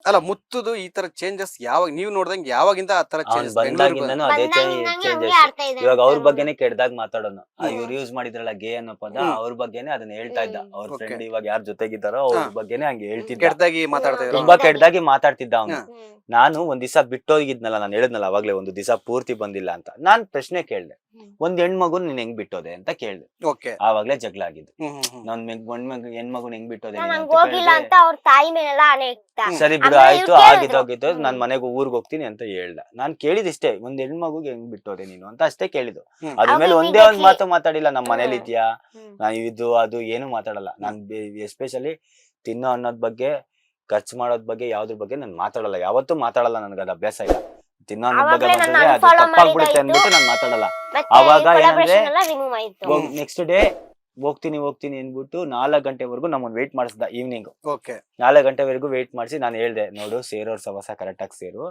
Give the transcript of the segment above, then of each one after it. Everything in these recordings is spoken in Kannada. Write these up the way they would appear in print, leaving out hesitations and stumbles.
ಅಲ್ಲ ಮುತ್ತುದು ಈ ತರ ಚೇಂಜಸ್ ಯಾವಾಗ ನೀವ್ ನೋಡ್ದಂಗೆ ಯಾವಾಗಿಂದ ಆ ತರ ಅವ್ನ್ ಬಂದಾಗಿಂದನು ಅದೇ ಚೇಂಜಸ್. ಇವಾಗ ಅವ್ರ ಬಗ್ಗೆನೆ ಕೆಟ್ಟದಾಗ ಮಾತಾಡೋನು. ಇವ್ರು ಯೂಸ್ ಮಾಡಿದ್ರಲ್ಲ ಗೇ ಅನ್ನೋ ಪದ, ಅವ್ರ ಬಗ್ಗೆನೆ ಅದನ್ನ ಹೇಳ್ತಾ ಇದ್ದ. ಅವ್ರ ಫ್ರೆಂಡ್ ಇವಾಗ ಯಾರ ಜೊತೆಗಿದ್ದಾರೋ ಅವ್ರ ಬಗ್ಗೆನೆ ಹಂಗೆ ಹೇಳ್ತಿದ್ದ. ಕೆಟ್ಟದಾಗಿ ಮಾತಾಡ್ತಾ ಇದ್ರು, ತುಂಬಾ ಕೆಟ್ಟದಾಗಿ ಮಾತಾಡ್ತಿದ್ದ ಅವನು. ನಾನು ಒಂದ್ ದಿವಸ ಬಿಟ್ಟೋಗಿದ್ನಲ್ಲ, ನಾನು ಹೇಳಿದ್ನಲ್ಲ ಅವಾಗ್ಲೇ, ಒಂದು ದಿವಸ ಪೂರ್ತಿ ಬಂದಿಲ್ಲ ಅಂತ. ನಾನ್ ಪ್ರಶ್ನೆ ಕೇಳ್ದೆ, ಒಂದ್ ಹೆಣ್ಮಗುನ್ ನೀನ್ ಹೆಂಗ್ ಬಿಟ್ಟೋದೆ ಅಂತ ಕೇಳ್ದೆ. ಆವಾಗ್ಲೇ ಜಗಳ ಆಗಿದ್ದು. ನಾನ್ ಹೆಣ್ಮಗುನ್ ಹೆಂಗ್ ಬಿಟ್ಟೋದೆ ಸರಿ ಬಿಡು ಆಯ್ತು, ಆಗಿದ್ದೋಗಿದ್ದು, ನಾನ್ ಮನೆಗೆ ಊರ್ಗ್ ಹೋಗ್ತೀನಿ ಅಂತ ಹೇಳ್ದ. ನಾನ್ ಕೇಳಿದಿಷ್ಟೇ, ಒಂದ್ ಹೆಣ್ಮಗುಗೆ ಹೆಂಗ್ ಬಿಟ್ಟೋದೆ ನೀನು ಅಂತ ಅಷ್ಟೇ ಕೇಳಿದ್ದು. ಅದ್ಮೇಲೆ ಒಂದೇ ಒಂದ್ ಮಾತು ಮಾತಾಡಿಲ್ಲ. ನಮ್ ಮನೇಲಿ ಇದ್ಯಾ, ನಾನ್ ಇದು ಅದು ಏನು ಮಾತಾಡಲ್ಲ. ನಾನ್ ಎಸ್ಪೆಷಲಿ ತಿನ್ನೋ ಅನ್ನೋದ್ ಬಗ್ಗೆ, ಖರ್ಚು ಮಾಡೋದ್ ಬಗ್ಗೆ, ಯಾವ್ದ್ರ ಬಗ್ಗೆ ನಾನು ಮಾತಾಡಲ್ಲ, ಯಾವತ್ತೂ ಮಾತಾಡಲ್ಲ. ನನ್ಗೆ ಅದು ಅಭ್ಯಾಸ ಇಲ್ಲ. ತಿನ್ನೋ ಅನ್ನೋದ್ ಬಗ್ಗೆ ಬಂದ್ರೆ ಅದು ತಪ್ಪಾಗ್ಬಿಡುತ್ತೆ ಅಂದ್ಬಿಟ್ಟು ನಾನು ಮಾತಾಡಲ್ಲ. ಅವಾಗ ಏನಂದ್ರೆ ನೆಕ್ಸ್ಟ್ ಡೇ ಹೋಗ್ತೀನಿ ಅನ್ಬಿಟ್ಟು 4 ಗಂಟೆವರೆಗೂ ನಮ್ಮನ್ನ ವೇಟ್ ಮಾಡಿಸ್ದ. ಈವ್ನಿಂಗ್ 4 ಗಂಟೆವರೆಗೂ ವೇಟ್ ಮಾಡಿಸಿ ನಾನು ಹೇಳ್ದೆ, ನೋಡು ಸೇರೋರ್ ಸವಾಸ ಕರೆಕ್ಟ್ ಆಗಿ ಸೇರು,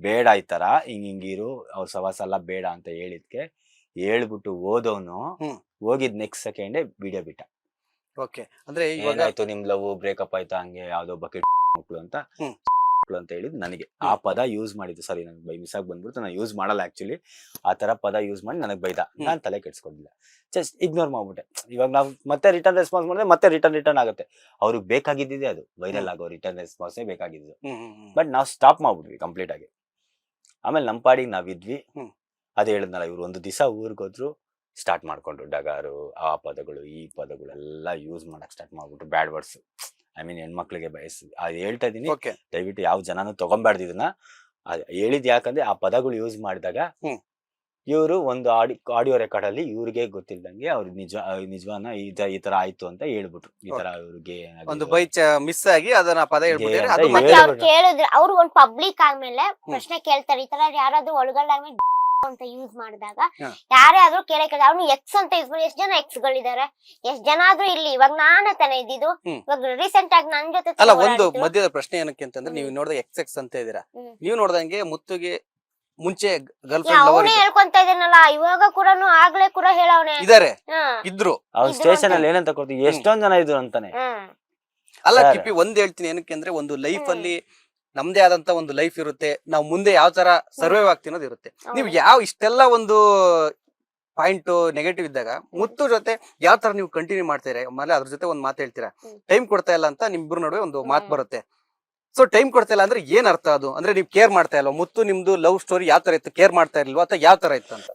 ಬೇಡ ಈ ತರ ಹಿಂಗಿರು, ಅವ್ರ ಸವಾಸ ಎಲ್ಲ ಬೇಡ ಅಂತ ಹೇಳಿದ್ಕೆ ಹೇಳ್ಬಿಟ್ಟು ಹೋದವನು ಹೋಗಿದ್ ನೆಕ್ಸ್ಟ್ ಸೆಕೆಂಡ್ ವಿಡಿಯೋ ಬಿಟ್ಟ. ಅಂದ್ರೆ ಏನಾಯ್ತು ನಿಮ್ ಲವ್ ಬ್ರೇಕಪ್ ಆಯ್ತಾ, ಹಂಗೆ ಯಾವ್ದೋ ಬಕೆಟ್ ಮಕ್ಳು ಅಂತ ಹೇಳಿದ್ ನನಗೆ. ಆ ಪದ ಯೂಸ್ ಮಾಡಿದ್ದು, ಸರಿ ನನ್ಗೆ ಬೈ ಮಿಸ್ ಆಗಿ ಬಂದ್ಬಿಡ್ತು, ನಾನು ಯೂಸ್ ಮಾಡಲ್ಲ ಆಕ್ಚುಲಿ. ಆ ತರ ಪದ ಯೂಸ್ ಮಾಡಿ ನನಗ್ ಬೈದ. ನಾನ್ ತಲೆ ಕೆಡ್ಸ್ಕೊಂಡಿಲ್ಲ, ಜಸ್ಟ್ ಇಗ್ನೋರ್ ಮಾಡ್ಬಿಟ್ಟೆ. ಇವಾಗ ನಾವ್ ಮತ್ತೆ ರಿಟರ್ನ್ ರೆಸ್ಪಾನ್ಸ್ ಮಾಡಿದ್ರೆ ಮತ್ತೆ ರಿಟರ್ನ್ ಆಗುತ್ತೆ. ಅವ್ರಿಗೆ ಬೇಕಾಗಿದ್ದಿದೆ ಅದು, ವೈರಲ್ ಆಗೋ ರಿಟರ್ನ್ ರೆಸ್ಪಾನ್ಸೇ ಬೇಕಾಗಿದ್ದು. ಬಟ್ ನಾವ್ ಸ್ಟಾಪ್ ಮಾಡ್ಬಿಟ್ವಿ ಕಂಪ್ಲೀಟ್ ಆಗಿ. ಆಮೇಲೆ ನಮ್ ಪಾಡಿಗೆ ನಾವಿದ್ವಿ. ಅದ್ ಹೇಳಿದ್ನಲ್ಲ, ಇವ್ರು ಒಂದು ದಿವಸ ಊರ್ಗೋದ್ರು, ಸ್ಟಾರ್ಟ್ ಮಾಡ್ಕೊಂಡ್ರು ಡಗಾರು, ಆ ಪದಗಳು ಈ ಪದಗಳೆಲ್ಲ ಯೂಸ್ ಮಾಡಕ್ ಸ್ಟಾರ್ಟ್ ಮಾಡ್ಬಿಟ್ರು. ಬ್ಯಾಡ್ ವರ್ಡ್ಸ್, ಐ ಮೀನ್ ಹೆಣ್ಮಕ್ಳಿಗೆ ಬಯಸಿ ಅದು ಹೇಳ್ತಾ ಇದೀನಿ. ದಯವಿಟ್ಟು ಯಾವ ಜನನು ತಗೊಂಬಾರ್ದು ಇದನ್ನ. ಹೇಳಿದ್ ಯಾಕಂದ್ರೆ ಆ ಪದಗಳು ಯೂಸ್ ಮಾಡಿದಾಗ ಇವರು ಒಂದು ಆಡಿಯೋ ರೆಕಾರ್ಡ್ ಅಲ್ಲಿ ಇವ್ರಿಗೆ ಗೊತ್ತಿಲ್ದಂಗೆ ಅವ್ರು ನಿಜವಾನ ಈ ತರ ಆಯ್ತು ಅಂತ ಹೇಳ್ಬಿಟ್ರು. ಈ ತರ ಇವ್ರಿಗೆ ಒಂದು ಬೈ ಮಿಸ್ ಆಗಿ ಅದನ್ನ ಪದ ಕೇಳಿದ್ರೆ ಅವ್ರು ಒಂದು ಪಬ್ಲಿಕ್ ಆದ್ಮೇಲೆ ಪ್ರಶ್ನೆ ಕೇಳ್ತಾರೆ, ಈ ತರ ಯಾರಾದ್ರೂ ಒಳಗಡೆ ಅಂತ ಯೂಸ್ ಮಾಡಿದಾಗ ಯಾರೇ ಆದ್ರೂ ಕೇಳಕ್ಕೆ, ಅವ್ನು ಎಕ್ಸ್ ಅಂತ ಯೂಸ್ ಮಾಡಿ, ಎಷ್ಟ್ ಜನ ಎಕ್ಸ್ ಗಳಿದ್ದಾರೆ, ಎಷ್ಟ್ ಜನ ಆದ್ರೂ ಇಲ್ಲಿ. ಇವಾಗ ನಾನೇ ತಾನೇ ಇದ್ದಿದ್ದು, ಇವಾಗ ರೀಸೆಂಟ್ ಆಗಿ ನನ್ ಜೊತೆ ಅಲ್ಲ. ಒಂದು ಮಧ್ಯದ ಪ್ರಶ್ನೆ ಏನಕ್ಕೆ ಅಂತಂದ್ರೆ, ನೀವು ನೋಡಿದ ಎಕ್ಸ್ ಅಂತ ಇದೀರಾ, ನೀವು ನೋಡ್ದಂಗೆ ಮುತ್ತುಗೆ ಮುಂಚೆ ಗರ್ಲ್ ಫ್ರೆಂಡ್ ಅವನೇ ಹೇಳ್ಕೊಂತ ಇದೀನಲ್ಲ, ಇವಾಗ ಕೂಡ ಆಗ್ಲೇ ಕೂಡ ಹೇಳವನೆ ಇದ್ರು. ಅವ್ರ ಸ್ಟೇಷನ್ ಅಲ್ಲಿ ಏನಂತ ಕೊಡ್ತೀವಿ, ಎಷ್ಟೊಂದ್ ಜನ ಇದ್ರು ಅಂತಾನೆ. ಅಲ್ಲ ಕಿಪಿ, ಒಂದ್ ಹೇಳ್ತೀನಿ ಏನಕ್ಕೆ ಅಂದ್ರೆ, ಒಂದು ಲೈಫ್ ಅಲ್ಲಿ ನಮ್ದೇ ಆದಂತ ಒಂದು ಲೈಫ್ ಇರುತ್ತೆ, ನಾವು ಮುಂದೆ ಯಾವ ತರ ಸರ್ವೈವ್ ಆಗ್ತೀವಿ ಅನ್ನೋದು ಇರುತ್ತೆ. ನೀವು ಇಷ್ಟೆಲ್ಲ ಒಂದು ಪಾಯಿಂಟ್ ನೆಗೆಟಿವ್ ಇದ್ದಾಗ ಮುತ್ತು ಜೊತೆ ಯಾವ ತರ ನೀವು ಕಂಟಿನ್ಯೂ ಮಾಡ್ತೀರಾ, ಆಮೇಲೆ ಅದ್ರ ಜೊತೆ ಒಂದ್ ಮಾತು ಹೇಳ್ತೀರಾ, ಟೈಮ್ ಕೊಡ್ತಾ ಇಲ್ಲ ಅಂತ ನಿಮ್ಮಿಬ್ರು ನಡುವೆ ಒಂದು ಮಾತು ಬರುತ್ತೆ. ಸೊ ಟೈಮ್ ಕೊಡ್ತಾ ಇಲ್ಲ ಅಂದ್ರೆ ಏನ್ ಅರ್ಥ ಅದು? ಅಂದ್ರೆ ನೀವು ಕೇರ್ ಮಾಡ್ತಾ ಇಲ್ವಾ? ಮುತ್ತು ನಿಮ್ದು ಲವ್ ಸ್ಟೋರಿ ಯಾವ ತರ ಇತ್ತು, ಕೇರ್ ಮಾಡ್ತಾ ಇರ್ಲಿಲ್ವಾ ಅಥವಾ ಯಾವ ತರ ಇತ್ತು ಅಂತ?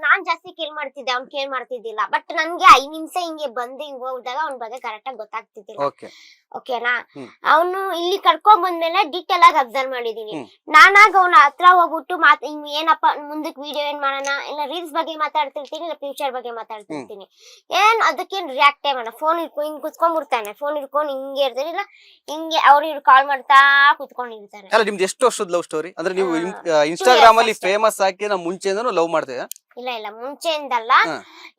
ನಾನ್ ಜಾಸ್ತಿ ಕೇರ್ ಮಾಡ್ತಿದ್ದೆ, ಅವ್ನ್ ಕೇರ್ ಮಾಡ್ತಿದ್ದಿಲ್ಲ. ಬಟ್ ನನ್ಗೆ 5 ನಿಮಿಷ ಹಿಂಗೆ ಬಂದು ಹಿಂಗ್ ಹೋದಾಗ ಅವ್ನ ಬಗ್ಗೆ ಕರೆಕ್ಟ್ ಆಗಿ ಗೊತ್ತಾಗ್ತಿದ್ದಿಲ್ಲ. ಓಕೆನಾ? ಅವನು ಇಲ್ಲಿ ಕರ್ಕೊಂಡ್ ಬಂದ್ಮೇಲೆ ಡೀಟೇಲ್ ಆಗಿ ಅಬ್ಸರ್ವ್ ಮಾಡಿದೀನಿ. ನಾನಾಗ ಅವ್ನ ಹತ್ರ ಹೋಗ್ಬಿಟ್ಟು ಹಿಂಗ್ ಏನಪ್ಪ ಮುಂದಕ್ ವಿಡಿಯೋ ಏನ್ ಮಾಡೋಣ, ಇಲ್ಲ ರೀಲ್ಸ್ ಬಗ್ಗೆ ಮಾತಾಡ್ತಿರ್ತೀನಿ, ಇಲ್ಲ ಫ್ಯೂಚರ್ ಬಗ್ಗೆ ಮಾತಾಡ್ತಿರ್ತೀನಿ, ಏನ್ ಅದಕ್ಕೇನ್ ರಿಯಾಕ್ಟೇ ಮಾಡೋಣ. ಫೋನ್ ಇಟ್ಕೊಂಡು ಹಿಂಗ್ ಕುತ್ಕೊಂಡ್ಬಿಡ್ತಾನೆ, ಫೋನ್ ಇಟ್ಕೊಂಡು ಹಿಂಗೆ ಇರ್ತಾನೆ, ಇಲ್ಲ ಹಿಂಗೆ ಅವ್ರು ಕಾಲ್ ಮಾಡ್ತಾ ಕುತ್ಕೊಂಡಿರ್ತಾರೆ. ಅಲ್ಲ ನಿಮ್ದು ಎಷ್ಟು ವರ್ಷದ ಲವ್ ಸ್ಟೋರಿ? ಅಂದ್ರೆ ನೀವು ಇನ್ಸ್ಟಾಗ್ರಾಮ್ ಅಲ್ಲಿ ಫೇಮಸ್ ಆಗಿ ನಾವು ಮುಂಚೆಯಿಂದನೂ ಲವ್ ಮಾಡ್ತೀರಾ? ಇಲ್ಲ ಮುಂಚೆಯಿಂದಲ್ಲ,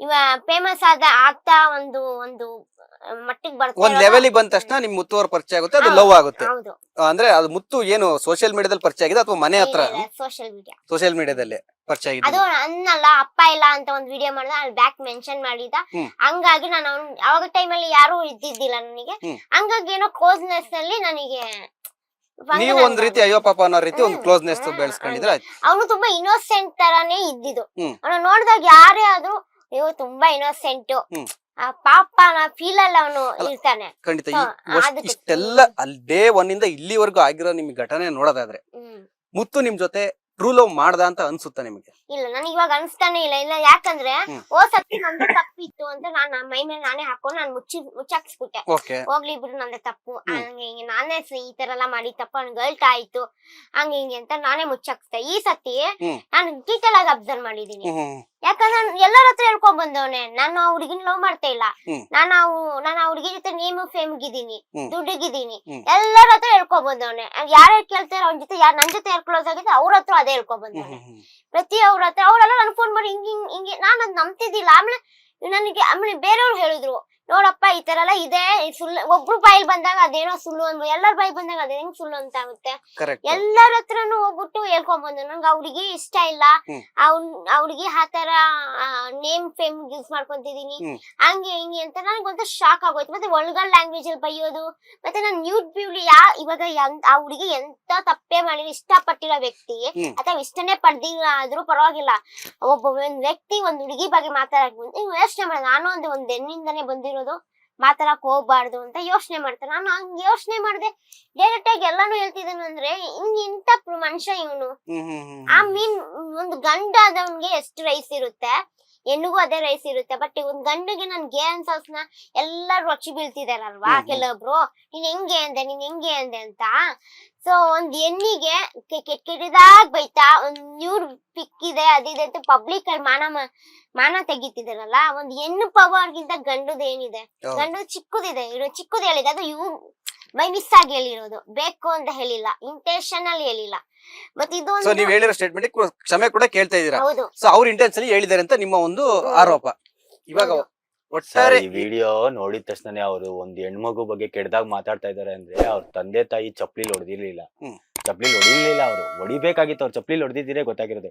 ಇವ ಫೇಮಸ್ ಆಗ್ತಾ ಒಂದು ಮಟ್ಟಿಗೆ ಬರ್ತದೆ. ಒಂದ್ ಲೆವೆಲ್ ಬಂದ ತಕ್ಷಣ ನಿಮ್ ಮುತ್ತು ಅವ್ರ ಪರಿಚಯ ಆಗುತ್ತೆ, ಅದು ಲವ್ ಆಗುತ್ತೆ. ಅಂದ್ರೆ ಅದು ಮುತ್ತು ಏನು ಸೋಷಿಯಲ್ ಮೀಡಿಯಾದಲ್ಲಿ ಪರಿಚಯ ಆಗಿದೆ ಅಥವಾ ಮನೆ ಹತ್ರ? ಸೋಷಿಯಲ್ ಮೀಡಿಯಾದಲ್ಲಿ ಪರಿಚಯ ಆಗಿದೆ. ಅದು ಅನ್ನಲ್ಲ, ಅಪ್ಪ ಇಲ್ಲ ಅಂತ ಒಂದ್ ವಿಡಿಯೋ ಮಾಡಿದ, ಅಲ್ಲಿ ಬ್ಯಾಕ್ ಮೆನ್ಷನ್ ಮಾಡಿದ. ಹಂಗಾಗಿ ನಾನು ಅವಾಗ ಟೈಮಲ್ಲಿ ಯಾರು ಇದ್ದಿದ್ದಿಲ್ಲ ನನಗೆ, ಹಂಗಾಗಿ ಏನೋ ಕ್ಲೋಸ್ನೆಸ್ ನಲ್ಲಿ ನನಗೆ ನೀವು ಒಂದ್ ರೀತಿ ಅಯ್ಯೋ ಪಾಪ ಅನ್ನೋ ರೀತಿ ಒಂದು ಕ್ಲೋಸ್ನೆಸ್ ಬೆಳೆಸ್ಕೊಂಡಿದ್ರೆ. ಅವನು ತುಂಬಾ ಇನ್ನೋಸೆಂಟ್ ತರಾನೇ ಇದ್ದಿದ್ದು. ಅವನು ನೋಡಿದಾಗ ಯಾರೇ ಆದ್ರೂ ಅಯ್ಯೋ ತುಂಬಾ ಇನ್ನೋಸೆಂಟ್, ಪಾಪ ಫೀಲ್ ಅಲ್ಲಿ ಅವನು ಇರ್ತಾನೆ. ಖಂಡಿತ ಇಷ್ಟೆಲ್ಲ ಅಲ್ಲಿ ಡೇ 1 ಇಂದ ಇಲ್ಲಿವರೆಗೂ ಆಗಿರೋ ನಿಮ್ಗೆ ಘಟನೆ ನೋಡೋದಾದ್ರೆ ಮುತ್ತು ನಿಮ್ ಜೊತೆ ಟ್ರೂ ಲವ್ ಮಾಡ್ದ ಅಂತ ಅನ್ಸುತ್ತಾ ನಿಮಗೆ? ಇಲ್ಲ, ನನ್ ಇವಾಗ ಅನ್ಸ್ತಾನೆ ಇಲ್ಲ. ಯಾಕಂದ್ರೆ ಸತಿ ನಂದೇ ತಪ್ಪಿತ್ತು ಅಂತ ನಾನು ಮೈ ಮೇಲೆ ನಾನೇ ಹಾಕೊಂಡು ನಾನು ಮುಚ್ಚಾಕ್ಸ್ಬಿಟ್ಟೆ. ಹೋಗ್ಲಿ ಬಿಡು ನಂದೇ ತಪ್ಪು, ಹಂಗೆ ಹಿಂಗೆ ನಾನೇ ಈ ತರ ಎಲ್ಲಾ ಮಾಡಿ ತಪ್ಪು, ನನ್ ಗಲ್ಟ್ ಆಯ್ತು ಹಂಗೆ ಹಿಂಗೆ ಅಂತ ನಾನೇ ಮುಚ್ಚಾಕ್ಸ್ತೆ. ಈ ಸತಿ ನಾನು ಡೀಟೇಲ್ ಆಗಿ ಅಬ್ಸರ್ವ್ ಮಾಡಿದೀನಿ. ಯಾಕಂದ್ರೆ ಎಲ್ಲರ ಹತ್ರ ಹೇಳ್ಕೊಂಡ್ ಬಂದವನೆ, ನಾನು ಆ ಹುಡುಗಿನ ಲವ್ ಮಾಡ್ತಾ ಇಲ್ಲ, ನಾನು ಆ ಹುಡುಗಿ ಜೊತೆ ನೇಮ್ ಫೇಮ್ ಗಿದ್ದೀನಿ, ದುಡ್ಡಿಗಿದ್ದೀನಿ, ಎಲ್ಲರ ಹತ್ರ ಹೇಳ್ಕೊಂಡ್ ಬಂದವನೆ. ಯಾರ್ಯಾರು ಕೇಳ್ತಾರ ಅವ್ನ ಜೊತೆ, ಯಾರು ನನ್ ಜೊತೆ ಯಾರು ಕ್ಲೋಸ್ ಆಗಿದೆ ಅವ್ರ ಹತ್ರ ಅದೇ ಹೇಳ್ಕೊಂಡ್ ಬಂದವನೆ. ಪ್ರತಿ ಅವ್ರ ಹತ್ರ ಅವರೆಲ್ಲ ನನ್ ಫೋನ್ ಮಾಡಿ ಹಿಂಗೆ ನಾನು ಅದ್ ನಂಬ್ತಿದ್ದಿಲ್ಲ. ಆಮೇಲೆ ಬೇರೆಯವ್ರು ಹೇಳಿದ್ರು, ನೋಡಪ್ಪ ಈ ತರ ಎಲ್ಲ ಇದೆ ಸುಳ್ಳು. ಒಬ್ರು ಬಾಯಿಲ್ ಬಂದಾಗ ಅದೇನೋ ಸುಳ್ಳು ಅನ್ಬೋದು, ಎಲ್ಲರ ಬಾಯಿ ಬಂದಾಗ ಅದೇ ಹೆಂಗ್ ಸುಳ್ಳು ಅಂತ ಆಗುತ್ತೆ. ಎಲ್ಲರ ಹತ್ರನು ಹೋಗ್ಬಿಟ್ಟು ಹೇಳ್ಕೊಂಡ್ ಬಂದು ನಂಗೆ ಅವ್ರಿಗೆ ಇಷ್ಟ ಇಲ್ಲ, ಅವ್ರಿಗೆ ಆತರ ನೇಮ್ ಫೇಮ್ ಯೂಸ್ ಮಾಡ್ಕೊಂತಿದೀನಿ ಹಂಗೆ ಹಿಂಗೆ ಅಂತ ನನಗೆ ಒಂಥರ ಶಾಕ್ ಆಗೋಯ್ತು. ಮತ್ತೆ ಒಳ್ಗಲ್ ಲ್ಯಾಂಗ್ವೇಜ್ ಅಲ್ಲಿ ಬೈಯೋದು, ಮತ್ತೆ ನಾನು ನ್ಯೂಡ್ ಬ್ಯೂಟಿ ಇವಾಗ ಆ ಹುಡುಗಿ ಎಂತ ತಪ್ಪೇ ಮಾಡಿ ಇಷ್ಟಪಟ್ಟಿರೋ ವ್ಯಕ್ತಿ ಅಥವಾ ಇಷ್ಟನೇ ಪಡೆದಿಲ್ಲ ಪರವಾಗಿಲ್ಲ, ಒಂದ್ ವ್ಯಕ್ತಿ ಒಂದ್ ಹುಡುಗಿ ಬಗ್ಗೆ ಮಾತಾಡಕ್ ಮುಂದೆ ಯೋಚನೆ ಮಾಡ, ನಾನು ಒಂದ್ ಹೆಣ್ಣಿಂದಾನೇ ಬಂದಿರೋದು, ಮಾತಾಡಕ್ ಹೋಗ್ಬಾರ್ದು ಅಂತ ಯೋಚನೆ ಮಾಡ್ತಾರೆ. ನಾನು ಹಂಗ ಯೋಚನೆ ಮಾಡ್ದೆ, ಡೈರೆಕ್ಟ್ ಆಗಿ ಎಲ್ಲಾನು ಹೇಳ್ತಿದ್ದೇನೆ ಅಂದ್ರೆ ಇಂತ ಮನುಷ್ಯ ಇವನು. ಆ ಮೀನ್ ಒಂದು ಗಂಡ ಆದವನ್ಗೆ ಎಷ್ಟು ರೈಸ್ ಇರುತ್ತೆ, ಹೆಣ್ಣಿಗೂ ಅದೇ ರೈಸ್ ಇರುತ್ತೆ. ಬಟ್ ಒಂದ್ ಗಂಡಿಗೆ ನನ್ ಗೇ ಅನ್ಸೋಸ್ನ ಎಲ್ಲಾರು ರೊಚ್ಚಿ ಬೀಳ್ತಿದಾರಲ್ವಾ ಕೆಲವೊಬ್ರು, ನೀನ್ ಹೆಂಗೆ ಅಂದೆ ಅಂತ. ಸೊ ಒಂದ್ ಹೆಣ್ಣಿಗೆ ಕೆಟ್ಟದಾಗ್ ಬೈತಾ ಒಂದ್ ನ್ಯೂಡ್ ಪಿಕ್ ಇದೆ ಅದಿದೆ ಅಂತ ಪಬ್ಲಿಕ್ ಅಲ್ಲಿ ಮಾನ ತೆಗಿತಿದಾರಲ್ಲ. ಒಂದ್ ಹೆಣ್ಣು ಪವರ್ಗಿಂತ ಗಂಡದ ಏನಿದೆ, ಗಂಡು ಚಿಕ್ಕದಿದೆ, ಚಿಕ್ಕದ್ ಹೇಳಿದೆ, ಅದು ಬೈ ಮಿಸ್ ಆಗಿ ಹೇಳಿರೋದು, ಬೇಕು ಅಂತ ಹೇಳಿಲ್ಲ, ಇಂಟೆನ್ಷನ್ ಅಲ್ಲಿ ಹೇಳಿಲ್ಲ. ಮತ್ತೆ ಇದು ನೀವು ಹೇಳಿರೋ ಸ್ಟೇಟ್ಮೆಂಟ್ ಕ್ಷಮೆ ಕೂಡ ಕೇಳ್ತಾ ಇದೀರಾ. ಹೌದು, ಸೊ ಅವ್ರ ಇಂಟೆನ್ಷನ್ ಹೇಳಿದ್ದಾರೆ ಅಂತ ನಿಮ್ಮ ಒಂದು ಆರೋಪ. ಇವಾಗ ಒಟ್ಟಾರೆ ಈ ವಿಡಿಯೋ ನೋಡಿದ ತಕ್ಷಣ ಅವರು ಒಂದ್ ಹೆಣ್ಮಗು ಬಗ್ಗೆ ಕೆಟ್ಟದಾಗ ಮಾತಾಡ್ತಾ ಇದಾರೆ ಅಂದ್ರೆ ಅವ್ರ ತಂದೆ ತಾಯಿ ಚಪ್ಲಿ ಹೊಡೆದಿರ್ಲಿಲ್ಲ, ಅವ್ರು ಹೊಡಿಬೇಕಾಗಿತ್ತು, ಅವ್ರು ಚಪ್ಲಿ ಹೊಡೆದಿದ್ದೀರೇ ಗೊತ್ತಾಗಿರೋದು.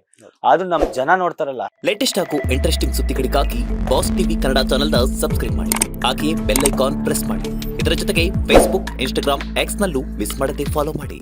ಆದ್ರೂ ನಮ್ ಜನ ನೋಡ್ತಾರಲ್ಲ. ಲೇಟೆಸ್ಟ್ ಹಾಗೂ ಇಂಟ್ರೆಸ್ಟಿಂಗ್ ಸುದ್ದಿಗಳಿಗಾಗಿ ಬಾಸ್ ಟಿವಿ ಕನ್ನಡ ಚಾನೆಲ್ನ ಸಬ್ಸ್ಕ್ರೈಬ್ ಮಾಡಿ, ಹಾಗೆಯೇ ಬೆಲ್ ಐಕಾನ್ ಪ್ರೆಸ್ ಮಾಡಿ. ಇದರ ಜೊತೆಗೆ ಫೇಸ್ಬುಕ್, ಇನ್ಸ್ಟಾಗ್ರಾಮ್, ಎಕ್ಸ್ ನಲ್ಲೂ ಮಿಸ್ ಮಾಡದೆ ಫಾಲೋ ಮಾಡಿ.